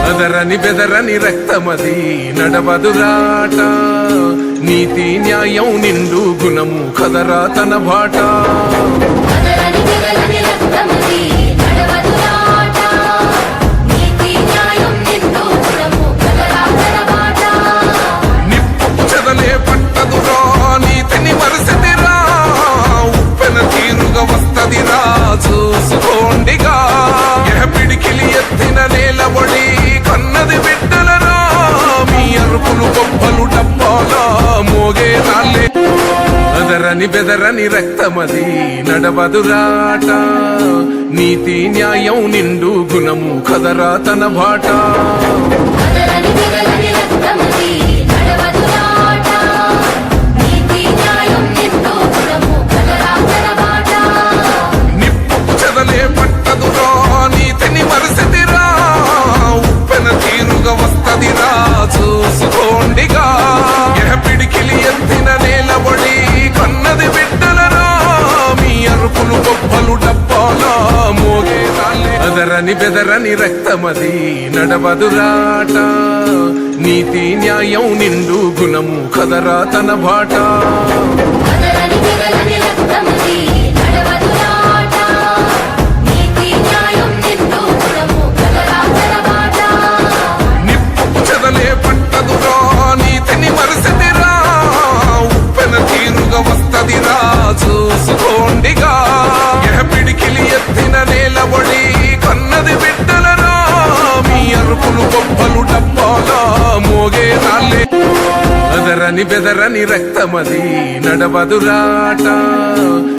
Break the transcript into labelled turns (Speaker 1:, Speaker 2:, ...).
Speaker 1: అదరని బెదరని రక్తమది నడవదురాట, నీతి న్యాయం నిండు గుణము కదరా తన బాట. నిప్పు చెదలే పట్టదురా నీతిని మరసతిరా, ఉప్పెన తీరుగా వస్తదిరా చూసుకోండిగా. పిడికిలి ఎత్తిన నేలబడి కన్నది బిడ్డలరా, మీ అరుపులు గొప్పలు డబ్బాలా మోగే రాలే. అదరని బెదరని రక్తమది నడవదురాట, నీతి న్యాయం నిండు గుణము కదరా తన బాట. నిప్పు చెదలే పట్టదురా నీతిని మరసతిరా, ఉప్పెన తీరుగా వస్తదిరా చూసుకోండిగా. పిడికిలి ఎత్తిన నేలబడి కన్నది బిడ్డలరా, మీ అరుపులు గొప్పలు డబ్బాలా మోగే రాలే. అదరని బెదరని రక్తమది నడవదురాట, నీతి న్యాయం నిండు గుణము కదరా తన బాట. నిప్పు చెదలే పట్టదురా నీతిని మరసతిరా, ఉప్పెన తీరుగా వస్తదిరా చూసుకోండిగా. పిడికిలి ఎత్తిన నేలబడి కన్నది బిడ్డలరా, మీ అరుపులు గొప్పలు డబ్బాలా మోగే రాలే. అదరని బెదరని రక్తమది నడవదురాట.